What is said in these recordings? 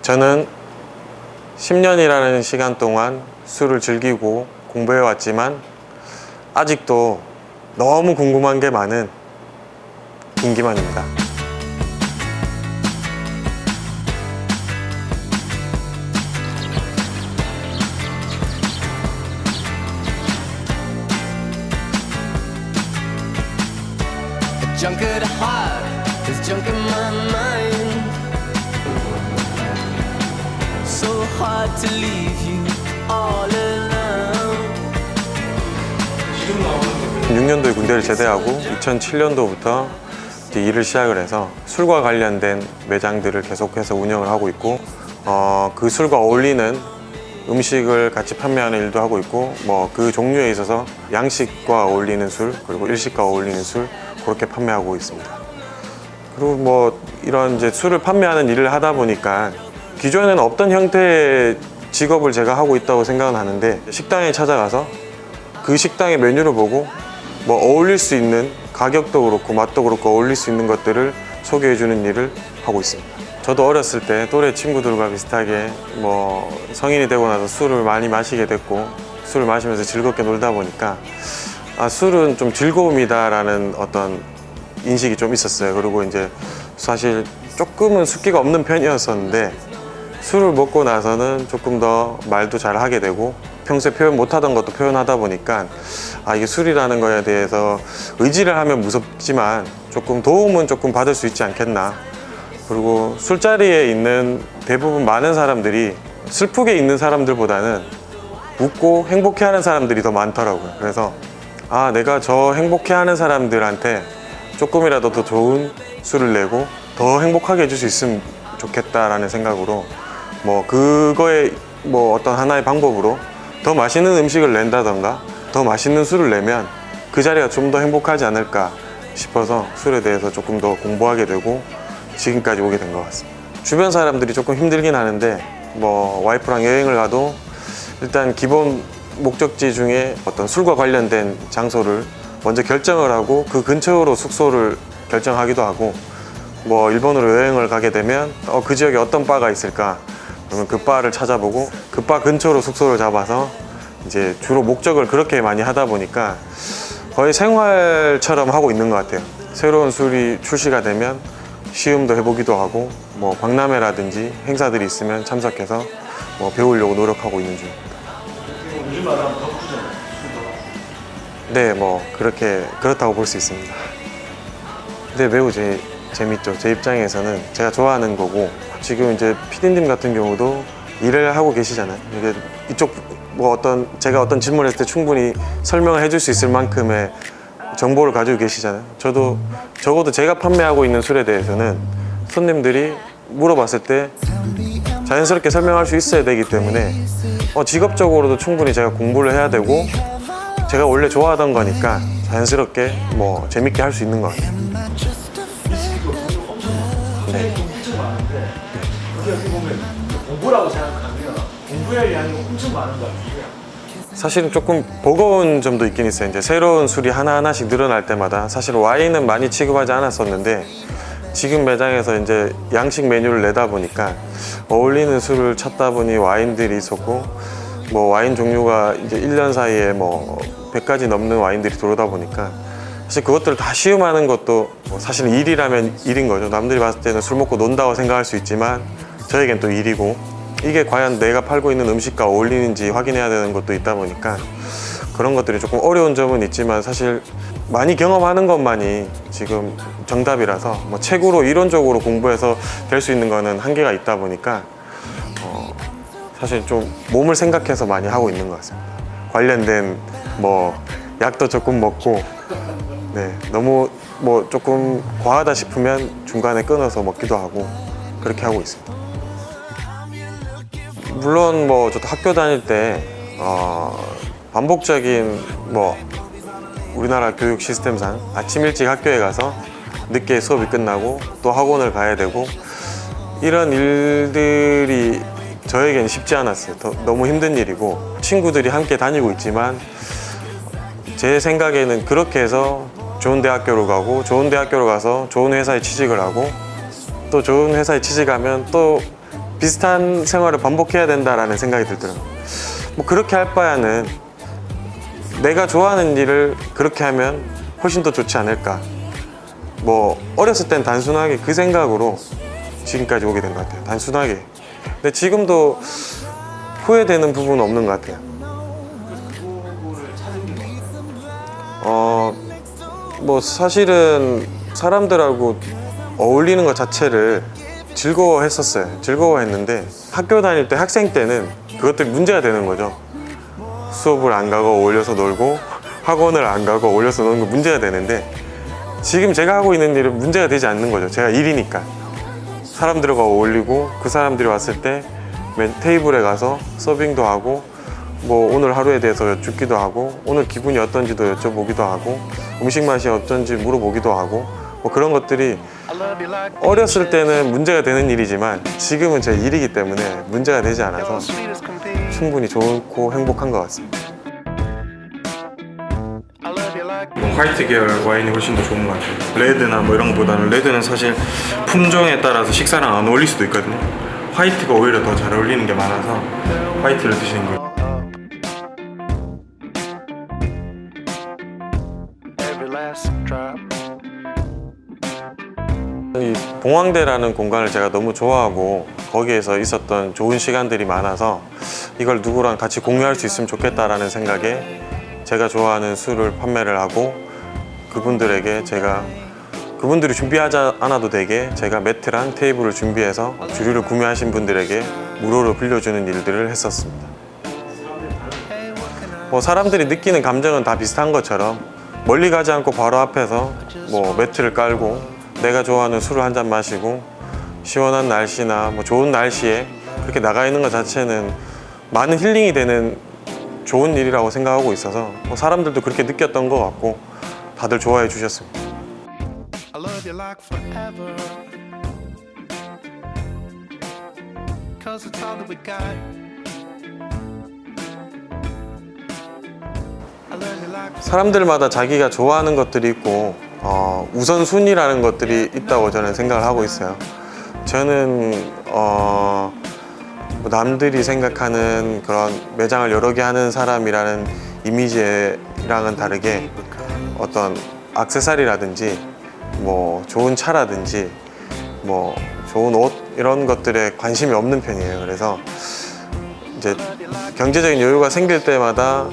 저는 10년이라는 시간 동안 술을 즐기고 공부해 왔지만 아직도 너무 궁금한 게 많은 김기만입니다. Junk at heart, there's junk in my mind. So hard to leave you all alone. 6년도에 군대를 제대하고 2007년도부터 일을 시작을 해서 술과 관련된 매장들을 계속해서 운영을 하고 있고 그 술과 어울리는 음식을 같이 판매하는 일도 하고 있고 그 종류에 있어서 양식과 어울리는 술 그리고 일식과 어울리는 술 그렇게 판매하고 있습니다. 그리고 이런 이제 술을 판매하는 일을 하다 보니까 기존에는 없던 형태의 직업을 제가 하고 있다고 생각은 하는데 식당에 찾아가서 그 식당의 메뉴를 보고 어울릴 수 있는 가격도 그렇고 맛도 그렇고 어울릴 수 있는 것들을 소개해 주는 일을 하고 있습니다. 저도 어렸을 때 또래 친구들과 비슷하게 성인이 되고 나서 술을 많이 마시게 됐고 술을 마시면서 즐겁게 놀다 보니까 술은 좀 즐거움이다라는 어떤 인식이 좀 있었어요. 그리고 이제 사실 조금은 숫기가 없는 편이었었는데 술을 먹고 나서는 조금 더 말도 잘 하게 되고 평소에 표현 못하던 것도 표현하다 보니까 이게 술이라는 거에 대해서 의지를 하면 무섭지만 조금 도움은 조금 받을 수 있지 않겠나. 그리고 술자리에 있는 대부분 많은 사람들이 슬프게 있는 사람들보다는 웃고 행복해하는 사람들이 더 많더라고요. 그래서 내가 저 행복해하는 사람들한테 조금이라도 더 좋은 술을 내고 더 행복하게 해줄 수 있으면 좋겠다라는 생각으로 그거에 어떤 하나의 방법으로 더 맛있는 음식을 낸다던가 더 맛있는 술을 내면 그 자리가 좀 더 행복하지 않을까 싶어서 술에 대해서 조금 더 공부하게 되고 지금까지 오게 된 것 같습니다. 주변 사람들이 조금 힘들긴 하는데 와이프랑 여행을 가도 일단 기본 목적지 중에 어떤 술과 관련된 장소를 먼저 결정을 하고 그 근처로 숙소를 결정하기도 하고 일본으로 여행을 가게 되면 그 지역에 어떤 바가 있을까 그러면 그 바를 찾아보고 그 바 근처로 숙소를 잡아서 이제 주로 목적을 그렇게 많이 하다 보니까 거의 생활처럼 하고 있는 것 같아요. 새로운 술이 출시가 되면 시음도 해보기도 하고 박람회라든지 행사들이 있으면 참석해서 배우려고 노력하고 있는 중입니다. 요즘 말하면 덕후잖아요. 네, 그렇다고 볼 수 있습니다. 근데 매우 재밌죠. 제 입장에서는 제가 좋아하는 거고 지금 이제 PD님 같은 경우도 일을 하고 계시잖아요. 이게 이쪽 제가 어떤 질문을 했을 때 충분히 설명을 해줄 수 있을 만큼의 정보를 가지고 계시잖아요. 저도 적어도 제가 판매하고 있는 술에 대해서는 손님들이 물어봤을 때 자연스럽게 설명할 수 있어야 되기 때문에 직업적으로도 충분히 제가 공부를 해야 되고 제가 원래 좋아하던 거니까 자연스럽게 재밌게 할 수 있는 것 같아요. 네. 엄청 많은데 그게 어떻게 보면 공부라고 생각하면 공부할 양이 엄청 많은 것 같아요. 사실은 조금 버거운 점도 있긴 있어요. 이제 새로운 술이 하나하나씩 늘어날 때마다 사실 와인은 많이 취급하지 않았었는데 지금 매장에서 이제 양식 메뉴를 내다 보니까 어울리는 술을 찾다 보니 와인들이 있었고 와인 종류가 이제 1년 사이에 100가지 넘는 와인들이 들어오다 보니까 사실 그것들을 다 시음하는 것도 사실은 일이라면 일인 거죠. 남들이 봤을 때는 술 먹고 논다고 생각할 수 있지만 저에겐 또 일이고 이게 과연 내가 팔고 있는 음식과 어울리는지 확인해야 되는 것도 있다 보니까 그런 것들이 조금 어려운 점은 있지만 사실 많이 경험하는 것만이 지금 정답이라서 책으로 이론적으로 공부해서 될 수 있는 거는 한계가 있다 보니까 사실 좀 몸을 생각해서 많이 하고 있는 것 같습니다. 관련된 약도 조금 먹고 너무 조금 과하다 싶으면 중간에 끊어서 먹기도 하고 그렇게 하고 있습니다. 물론 저도 학교 다닐 때 반복적인 우리나라 교육 시스템상 아침 일찍 학교에 가서 늦게 수업이 끝나고 또 학원을 가야 되고 이런 일들이 저에겐 쉽지 않았어요. 너무 힘든 일이고 친구들이 함께 다니고 있지만 제 생각에는 그렇게 해서 좋은 대학교로 가고 좋은 대학교로 가서 좋은 회사에 취직을 하고 또 좋은 회사에 취직하면 또 비슷한 생활을 반복해야 된다라는 생각이 들더라고요. 뭐 그렇게 할 바에는 내가 좋아하는 일을 그렇게 하면 훨씬 더 좋지 않을까. 뭐 어렸을 땐 단순하게 그 생각으로 지금까지 오게 된 것 같아요. 단순하게. 근데 지금도 후회되는 부분은 없는 것 같아요. 그거를 찾은 게 뭐 사실은 사람들하고 어울리는 것 자체를 즐거워했었어요. 즐거워했는데 학교 다닐 때 학생 때는 그것들이 문제가 되는 거죠. 수업을 안 가고 어울려서 놀고 학원을 안 가고 어울려서 노는 거 문제가 되는데 지금 제가 하고 있는 일은 문제가 되지 않는 거죠. 제가 일이니까. 사람들과 어울리고 그 사람들이 왔을 때 테이블에 가서 서빙도 하고 뭐 오늘 하루에 대해서 여쭙기도 하고 오늘 기분이 어떤지도 여쭤보기도 하고 음식 맛이 어떤지 물어보기도 하고 뭐 그런 것들이 어렸을 때는 문제가 되는 일이지만 지금은 제 일이기 때문에 문제가 되지 않아서 충분히 좋고 행복한 것 같습니다. 화이트 계열 와인이 훨씬 더 좋은 것 같아요. 레드나 뭐 이런 것보다는 레드는 사실 품종에 따라서 식사랑 안 어울릴 수도 있거든요. 화이트가 오히려 더 잘 어울리는 게 많아서 화이트를 드시는 거예요. 이 봉황대라는 공간을 제가 너무 좋아하고 거기에서 있었던 좋은 시간들이 많아서 이걸 누구랑 같이 공유할 수 있으면 좋겠다라는 생각에 제가 좋아하는 술을 판매를 하고 그분들에게 그분들이 준비하지 않아도 되게 제가 매트랑 테이블을 준비해서 주류를 구매하신 분들에게 무료로 빌려주는 일들을 했었습니다. 뭐 사람들이 느끼는 감정은 다 비슷한 것처럼 멀리 가지 않고 바로 앞에서 뭐 매트를 깔고 내가 좋아하는 술을 한 잔 마시고 시원한 날씨나 뭐 좋은 날씨에 그렇게 나가 있는 것 자체는 많은 힐링이 되는 좋은 일이라고 생각하고 있어서 뭐 사람들도 그렇게 느꼈던 것 같고 다들 좋아해 주셨습니다. I love you like forever. Cause it's all that we got. I love you like 사람들마다 자기가 좋아하는 것들이 있고 우선순위라는 것들이 있다고 저는 생각을 하고 있어요. 저는 뭐 남들이 생각하는 그런 매장을 여러 개 하는 사람이라는 이미지랑은 다르게 어떤 액세서리라든지 뭐 좋은 차라든지 뭐 좋은 옷 이런 것들에 관심이 없는 편이에요. 그래서 이제 경제적인 여유가 생길 때마다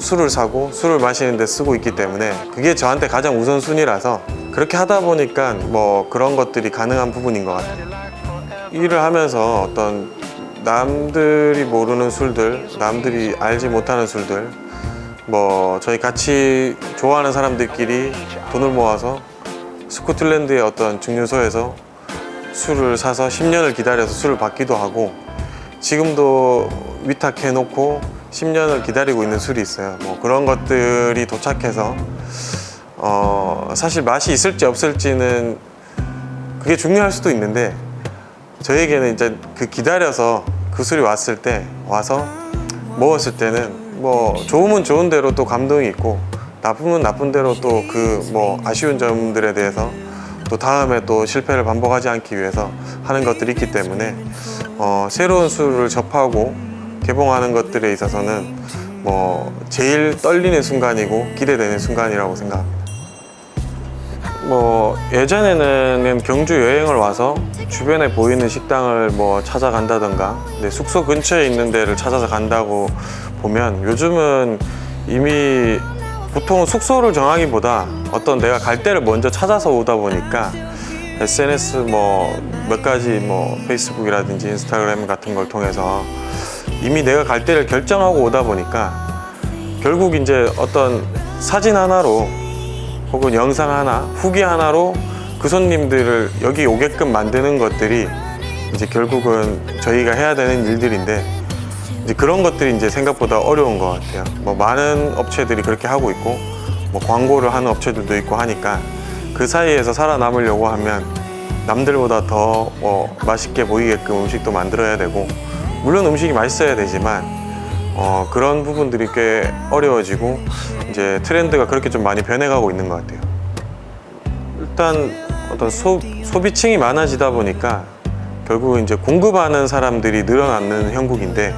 술을 사고 술을 마시는 데 쓰고 있기 때문에 그게 저한테 가장 우선순위라서 그렇게 하다 보니까 뭐 그런 것들이 가능한 부분인 것 같아요. 일을 하면서 어떤 남들이 모르는 술들, 남들이 알지 못하는 술들 뭐 저희 같이 좋아하는 사람들끼리 돈을 모아서 스코틀랜드의 어떤 증류소에서 술을 사서 10년을 기다려서 술을 받기도 하고 지금도 위탁해놓고 10년을 기다리고 있는 술이 있어요. 뭐 그런 것들이 도착해서 사실 맛이 있을지 없을지는 그게 중요할 수도 있는데 저에게는 이제 그 기다려서 그 술이 왔을 때 와서 먹었을 때는 뭐 좋으면 좋은 대로 또 감동이 있고 나쁘면 나쁜 대로 또 그 뭐 아쉬운 점들에 대해서 또 다음에 또 실패를 반복하지 않기 위해서 하는 것들이 있기 때문에 새로운 술을 접하고 개봉하는 것들에 있어서는 뭐 제일 떨리는 순간이고 기대되는 순간이라고 생각합니다. 뭐 예전에는 경주 여행을 와서 주변에 보이는 식당을 뭐 찾아간다던가 근데 숙소 근처에 있는 데를 찾아서 간다고 보면 요즘은 이미 보통은 숙소를 정하기보다 어떤 내가 갈 데를 먼저 찾아서 오다 보니까 SNS 뭐 몇 가지 뭐 페이스북이라든지 인스타그램 같은 걸 통해서 이미 내가 갈 데를 결정하고 오다 보니까 결국 이제 어떤 사진 하나로 혹은 영상 하나, 후기 하나로 그 손님들을 여기 오게끔 만드는 것들이 이제 결국은 저희가 해야 되는 일들인데 이제 그런 것들이 이제 생각보다 어려운 것 같아요. 뭐 많은 업체들이 그렇게 하고 있고 뭐 광고를 하는 업체들도 있고 하니까 그 사이에서 살아남으려고 하면 남들보다 더 맛있게 보이게끔 음식도 만들어야 되고 물론 음식이 맛있어야 되지만 그런 부분들이 꽤 어려워지고 이제 트렌드가 그렇게 좀 많이 변해가고 있는 것 같아요. 일단 어떤 소비층이 많아지다 보니까 결국 이제 공급하는 사람들이 늘어나는 형국인데,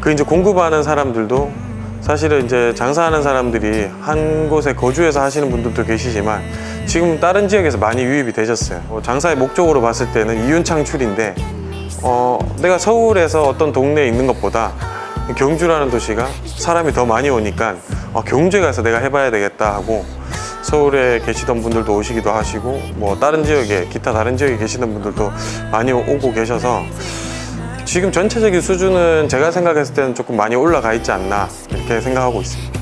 그 이제 공급하는 사람들도 사실은 이제 장사하는 사람들이 한 곳에 거주해서 하시는 분들도 계시지만 지금 다른 지역에서 많이 유입이 되셨어요. 장사의 목적으로 봤을 때는 이윤 창출인데, 내가 서울에서 어떤 동네에 있는 것보다 경주라는 도시가 사람이 더 많이 오니까 경주에 가서 내가 해봐야 되겠다 하고 서울에 계시던 분들도 오시기도 하시고, 뭐 다른 지역에, 기타 다른 지역에 계시던 분들도 많이 오고 계셔서 지금 전체적인 수준은 제가 생각했을 때는 조금 많이 올라가 있지 않나 이렇게 생각하고 있습니다.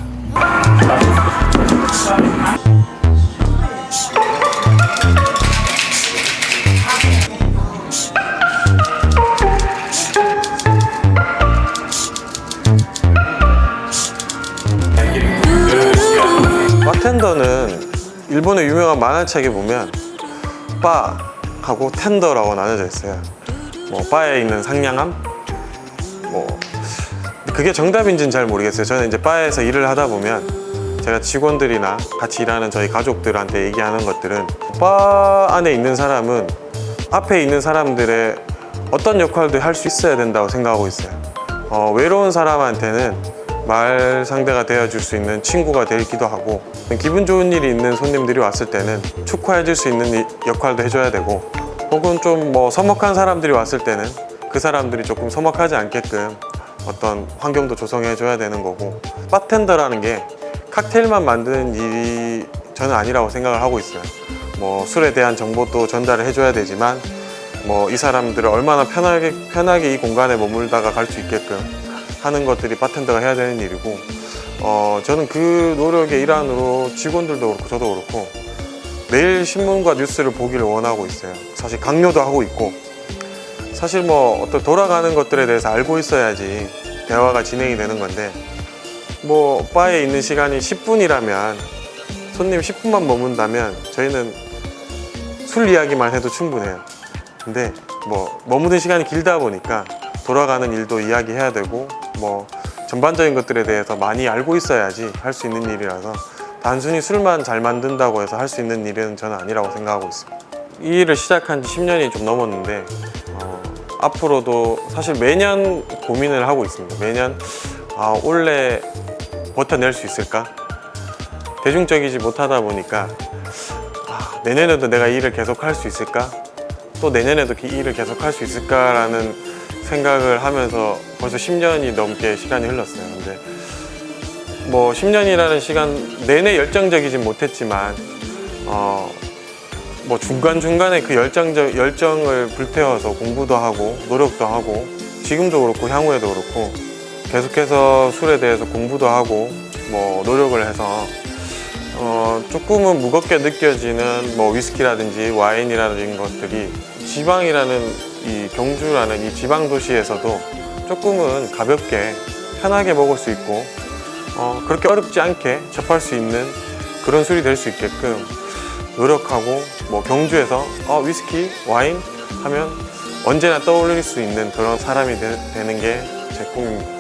바텐더는 일본의 유명한 만화책에 보면 바하고 텐더라고 나눠져 있어요. 뭐 바에 있는 상냥함, 뭐 그게 정답인지는 잘 모르겠어요. 저는 이제 바에서 일을 하다 보면 제가 직원들이나 같이 일하는 저희 가족들한테 얘기하는 것들은, 바 안에 있는 사람은 앞에 있는 사람들의 어떤 역할도 할 수 있어야 된다고 생각하고 있어요. 외로운 사람한테는 말 상대가 되어줄 수 있는 친구가 되기도 하고, 기분 좋은 일이 있는 손님들이 왔을 때는 축하해줄 수 있는 역할도 해줘야 되고, 혹은 좀 뭐 서먹한 사람들이 왔을 때는 그 사람들이 조금 서먹하지 않게끔 어떤 환경도 조성해줘야 되는 거고, 바텐더라는 게 칵테일만 만드는 일이 저는 아니라고 생각을 하고 있어요. 뭐 술에 대한 정보도 전달을 해줘야 되지만, 뭐 이 사람들을 얼마나 편하게 이 공간에 머물다가 갈 수 있게끔 하는 것들이 바텐더가 해야 되는 일이고, 저는 그 노력의 일환으로 직원들도 그렇고 저도 그렇고 매일 신문과 뉴스를 보기를 원하고 있어요. 사실 강요도 하고 있고, 사실 뭐 어떤 돌아가는 것들에 대해서 알고 있어야지 대화가 진행이 되는 건데, 뭐 바에 있는 시간이 10분이라면 손님 10분만 머문다면 저희는 술 이야기만 해도 충분해요. 근데 뭐 머무는 시간이 길다 보니까 돌아가는 일도 이야기해야 되고, 뭐 전반적인 것들에 대해서 많이 알고 있어야지 할 수 있는 일이라서 단순히 술만 잘 만든다고 해서 할 수 있는 일은 저는 아니라고 생각하고 있습니다. 이 일을 시작한 지 10년이 좀 넘었는데 앞으로도 사실 매년 고민을 하고 있습니다. 매년 올해 버텨낼 수 있을까? 대중적이지 못하다 보니까 내년에도 내가 이 일을 계속 할 수 있을까? 또 내년에도 이 일을 계속 할 수 있을까라는 생각을 하면서 벌써 10년이 넘게 시간이 흘렀어요. 근데 뭐 10년이라는 시간 내내 열정적이진 못했지만 뭐 중간중간에 그 열정을 불태워서 공부도 하고 노력도 하고, 지금도 그렇고 향후에도 그렇고 계속해서 술에 대해서 공부도 하고 뭐 노력을 해서 조금은 무겁게 느껴지는 뭐 위스키라든지 와인이라든지 것들이 지방이라는 이 경주라는 이 지방 도시에서도 조금은 가볍게 편하게 먹을 수 있고 그렇게 어렵지 않게 접할 수 있는 그런 술이 될 수 있게끔 노력하고, 뭐 경주에서 위스키, 와인 하면 언제나 떠올릴 수 있는 그런 사람이 되는 게 제 꿈입니다.